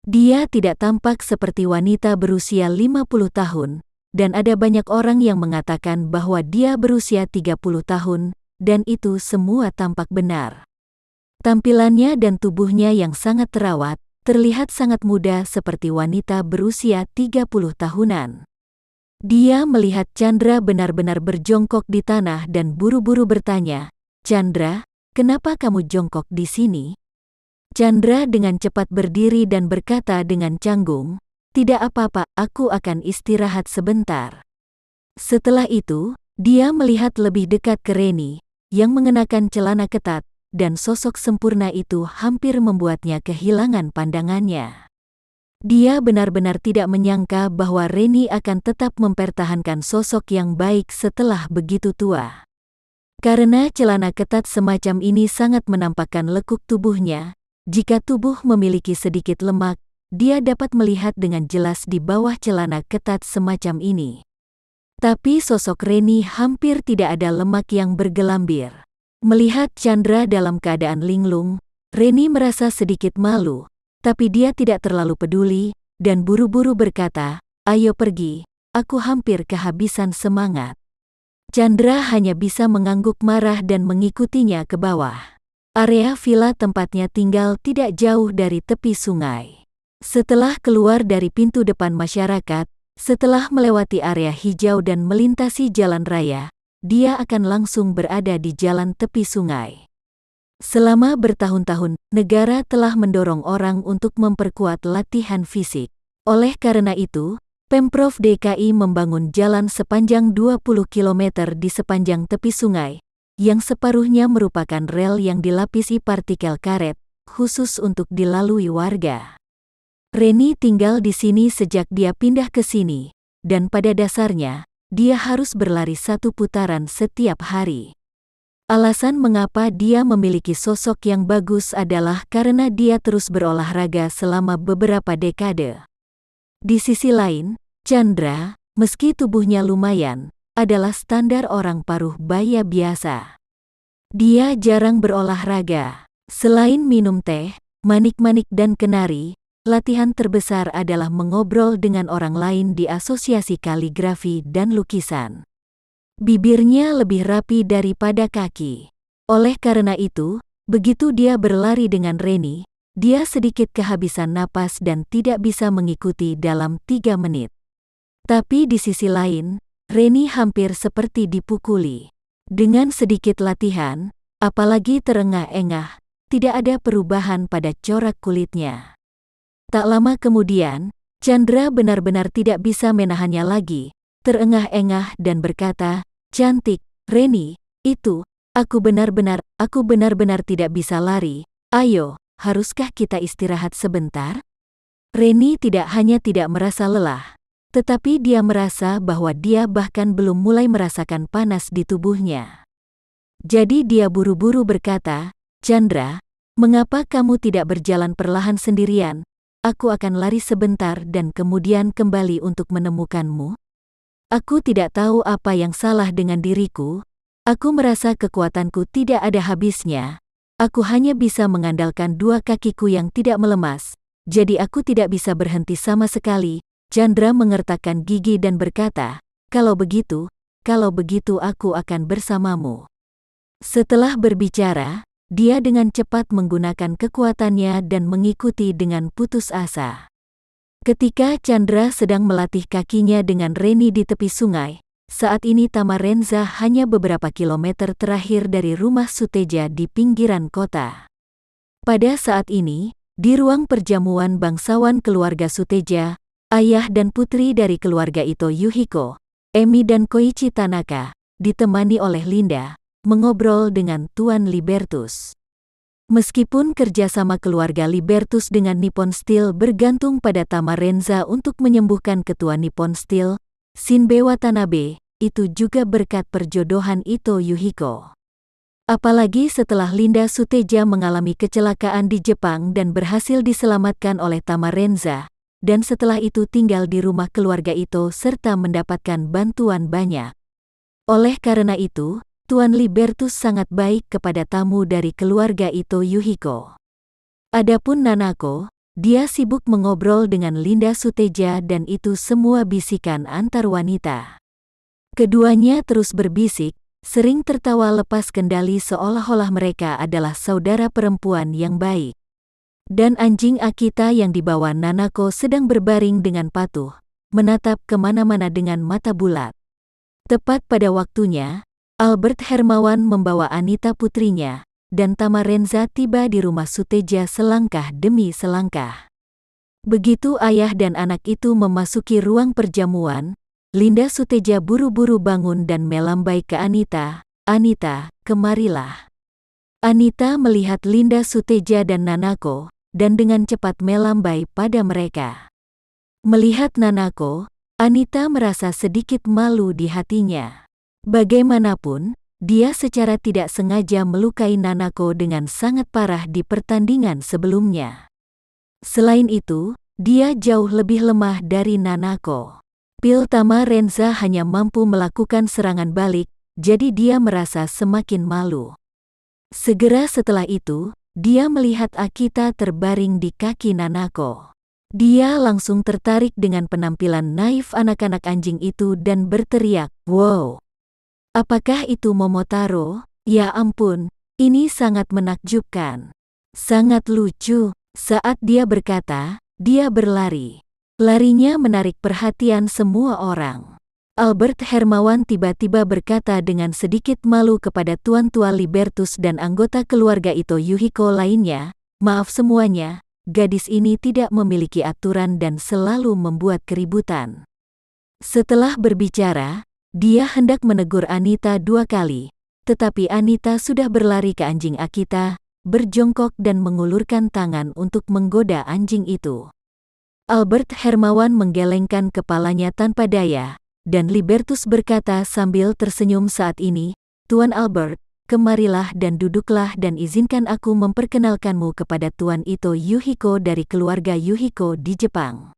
Dia tidak tampak seperti wanita berusia 50 tahun, dan ada banyak orang yang mengatakan bahwa dia berusia 30 tahun, dan itu semua tampak benar. Tampilannya dan tubuhnya yang sangat terawat, terlihat sangat muda seperti wanita berusia 30 tahunan. Dia melihat Chandra benar-benar berjongkok di tanah dan buru-buru bertanya, "Chandra, kenapa kamu jongkok di sini?" Chandra dengan cepat berdiri dan berkata dengan canggung, "Tidak apa-apa, aku akan istirahat sebentar." Setelah itu, dia melihat lebih dekat ke Reni, yang mengenakan celana ketat, dan sosok sempurna itu hampir membuatnya kehilangan pandangannya. Dia benar-benar tidak menyangka bahwa Reni akan tetap mempertahankan sosok yang baik setelah begitu tua. Karena celana ketat semacam ini sangat menampakkan lekuk tubuhnya, jika tubuh memiliki sedikit lemak, dia dapat melihat dengan jelas di bawah celana ketat semacam ini. Tapi sosok Reni hampir tidak ada lemak yang bergelambir. Melihat Chandra dalam keadaan linglung, Reni merasa sedikit malu, tapi dia tidak terlalu peduli, dan buru-buru berkata, "Ayo pergi, aku hampir kehabisan semangat." Chandra hanya bisa mengangguk marah dan mengikutinya ke bawah. Area villa tempatnya tinggal tidak jauh dari tepi sungai. Setelah keluar dari pintu depan masyarakat, setelah melewati area hijau dan melintasi jalan raya, dia akan langsung berada di jalan tepi sungai. Selama bertahun-tahun, negara telah mendorong orang untuk memperkuat latihan fisik. Oleh karena itu, Pemprov DKI membangun jalan sepanjang 20 km di sepanjang tepi sungai, yang separuhnya merupakan rel yang dilapisi partikel karet, khusus untuk dilalui warga. Reni tinggal di sini sejak dia pindah ke sini, dan pada dasarnya, dia harus berlari 1 putaran setiap hari. Alasan mengapa dia memiliki sosok yang bagus adalah karena dia terus berolahraga selama beberapa dekade. Di sisi lain, Chandra, meski tubuhnya lumayan, adalah standar orang paruh baya biasa. Dia jarang berolahraga. Selain minum teh, manik-manik dan kenari, latihan terbesar adalah mengobrol dengan orang lain di asosiasi kaligrafi dan lukisan. Bibirnya lebih rapi daripada kaki. Oleh karena itu, begitu dia berlari dengan Reni, dia sedikit kehabisan napas dan tidak bisa mengikuti dalam 3 menit. Tapi di sisi lain, Reni hampir seperti dipukuli. Dengan sedikit latihan, apalagi terengah-engah, tidak ada perubahan pada corak kulitnya. Tak lama kemudian, Chandra benar-benar tidak bisa menahannya lagi, terengah-engah dan berkata, "Cantik, Reni, aku benar-benar tidak bisa lari. Ayo, haruskah kita istirahat sebentar?" Reni tidak hanya tidak merasa lelah, tetapi dia merasa bahwa dia bahkan belum mulai merasakan panas di tubuhnya. Jadi dia buru-buru berkata, "Chandra, mengapa kamu tidak berjalan perlahan sendirian? Aku akan lari sebentar dan kemudian kembali untuk menemukanmu." Aku tidak tahu apa yang salah dengan diriku. Aku merasa kekuatanku tidak ada habisnya. Aku hanya bisa mengandalkan 2 kakiku yang tidak melemas, jadi aku tidak bisa berhenti sama sekali. Chandra mengertakkan gigi dan berkata, kalau begitu aku akan bersamamu." Setelah berbicara, dia dengan cepat menggunakan kekuatannya dan mengikuti dengan putus asa. Ketika Chandra sedang melatih kakinya dengan Reni di tepi sungai, saat ini Tamarenza hanya beberapa kilometer terakhir dari rumah Suteja di pinggiran kota. Pada saat ini, di ruang perjamuan bangsawan keluarga Suteja, ayah dan putri dari keluarga Ito Yuhiko, Emi dan Koichi Tanaka, ditemani oleh Linda, mengobrol dengan Tuan Libertus. Meskipun kerjasama keluarga Libertus dengan Nippon Steel bergantung pada Tamarenza untuk menyembuhkan ketua Nippon Steel, Shinbei Watanabe, itu juga berkat perjodohan Ito Yuhiko. Apalagi setelah Linda Suteja mengalami kecelakaan di Jepang dan berhasil diselamatkan oleh Tamarenza, dan setelah itu tinggal di rumah keluarga Ito serta mendapatkan bantuan banyak. Oleh karena itu, Tuan Libertus sangat baik kepada tamu dari keluarga Ito Yuhiko. Adapun Nanako, dia sibuk mengobrol dengan Linda Suteja dan itu semua bisikan antar wanita. Keduanya terus berbisik, sering tertawa lepas kendali seolah-olah mereka adalah saudara perempuan yang baik. Dan anjing Akita yang dibawa Nanako sedang berbaring dengan patuh, menatap kemana-mana dengan mata bulat. Tepat pada waktunya, Albert Hermawan membawa Anita putrinya, dan Tamarenza tiba di rumah Suteja selangkah demi selangkah. Begitu ayah dan anak itu memasuki ruang perjamuan, Linda Suteja buru-buru bangun dan melambai ke Anita, "Anita, kemarilah." Anita melihat Linda Suteja dan Nanako, dan dengan cepat melambai pada mereka. Melihat Nanako, Anita merasa sedikit malu di hatinya. Bagaimanapun, dia secara tidak sengaja melukai Nanako dengan sangat parah di pertandingan sebelumnya. Selain itu, dia jauh lebih lemah dari Nanako. Tamarenza hanya mampu melakukan serangan balik, jadi dia merasa semakin malu. Segera setelah itu, dia melihat Akita terbaring di kaki Nanako. Dia langsung tertarik dengan penampilan naif anak-anak anjing itu dan berteriak, "Wow! Apakah itu Momotaro? Ya ampun, ini sangat menakjubkan. Sangat lucu." Saat dia berkata, dia berlari. Larinya menarik perhatian semua orang. Albert Hermawan tiba-tiba berkata dengan sedikit malu kepada Tuan Tua Libertus dan anggota keluarga Ito Yuhiko lainnya, "Maaf semuanya, gadis ini tidak memiliki aturan dan selalu membuat keributan." Setelah berbicara, dia hendak menegur Anita 2 kali, tetapi Anita sudah berlari ke anjing Akita, berjongkok dan mengulurkan tangan untuk menggoda anjing itu. Albert Hermawan menggelengkan kepalanya tanpa daya, dan Libertus berkata sambil tersenyum saat ini, "Tuan Albert, kemarilah dan duduklah dan izinkan aku memperkenalkanmu kepada Tuan Ito Yuhiko dari keluarga Yuhiko di Jepang."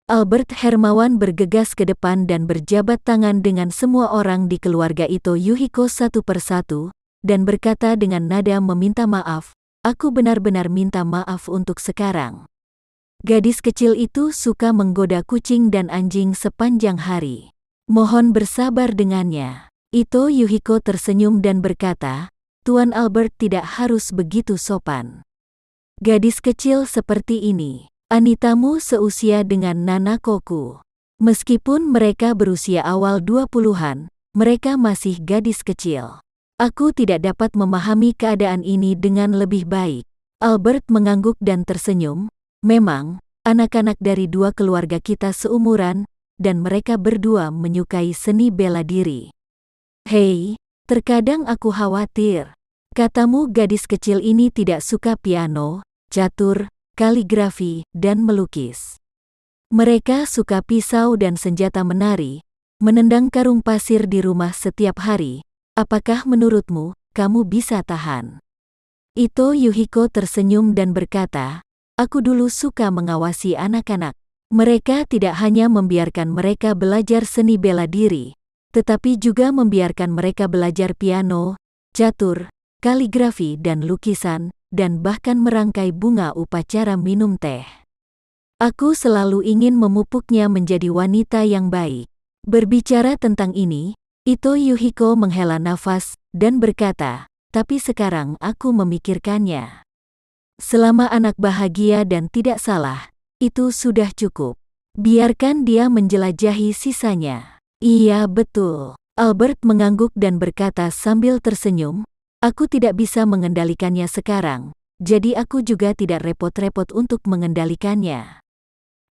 Albert Hermawan bergegas ke depan dan berjabat tangan dengan semua orang di keluarga Ito Yuhiko satu persatu, dan berkata dengan nada meminta maaf, "Aku benar-benar minta maaf untuk sekarang." Gadis kecil itu suka menggoda kucing dan anjing sepanjang hari. Mohon bersabar dengannya. Ito Yuhiko tersenyum dan berkata, "Tuan Albert tidak harus begitu sopan. Gadis kecil seperti ini, Anitamu seusia dengan Nanakoku. Meskipun mereka berusia awal 20-an, mereka masih gadis kecil. Aku tidak dapat memahami keadaan ini dengan lebih baik." Albert mengangguk dan tersenyum. Memang, anak-anak dari 2 keluarga kita seumuran, dan mereka berdua menyukai seni bela diri. "Hei, terkadang aku khawatir. Katamu gadis kecil ini tidak suka piano, catur, kaligrafi, dan melukis. Mereka suka pisau dan senjata menari, menendang karung pasir di rumah setiap hari. Apakah menurutmu, kamu bisa tahan?" Ito Yuhiko tersenyum dan berkata, "Aku dulu suka mengawasi anak-anak. Mereka tidak hanya membiarkan mereka belajar seni bela diri, tetapi juga membiarkan mereka belajar piano, catur, kaligrafi dan lukisan, dan bahkan merangkai bunga upacara minum teh. Aku selalu ingin memupuknya menjadi wanita yang baik." Berbicara tentang ini, Ito Yuhiko menghela nafas, dan berkata, "Tapi sekarang aku memikirkannya. Selama anak bahagia dan tidak salah, itu sudah cukup. Biarkan dia menjelajahi sisanya." "Iya betul." Albert mengangguk dan berkata sambil tersenyum, "Aku tidak bisa mengendalikannya sekarang, jadi aku juga tidak repot-repot untuk mengendalikannya."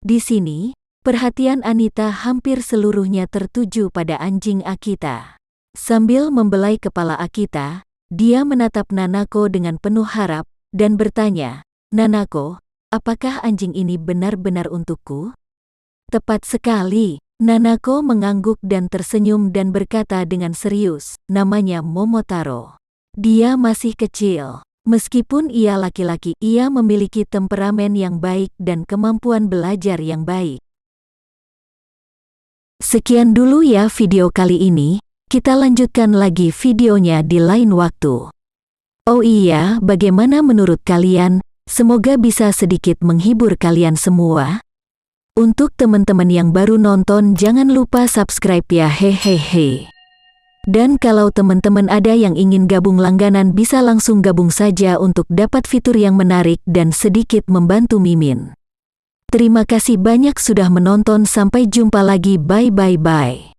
Di sini, perhatian Anita hampir seluruhnya tertuju pada anjing Akita. Sambil membelai kepala Akita, dia menatap Nanako dengan penuh harap, dan bertanya, "Nanako, apakah anjing ini benar-benar untukku?" "Tepat sekali." Nanako mengangguk dan tersenyum dan berkata dengan serius, "Namanya Momotaro. Dia masih kecil. Meskipun ia laki-laki, ia memiliki temperamen yang baik dan kemampuan belajar yang baik." Sekian dulu ya video kali ini, kita lanjutkan lagi videonya di lain waktu. Oh iya, bagaimana menurut kalian? Semoga bisa sedikit menghibur kalian semua. Untuk teman-teman yang baru nonton, jangan lupa subscribe ya, hehehe. Dan kalau teman-teman ada yang ingin gabung langganan, bisa langsung gabung saja untuk dapat fitur yang menarik dan sedikit membantu Mimin. Terima kasih banyak sudah menonton, sampai jumpa lagi, bye.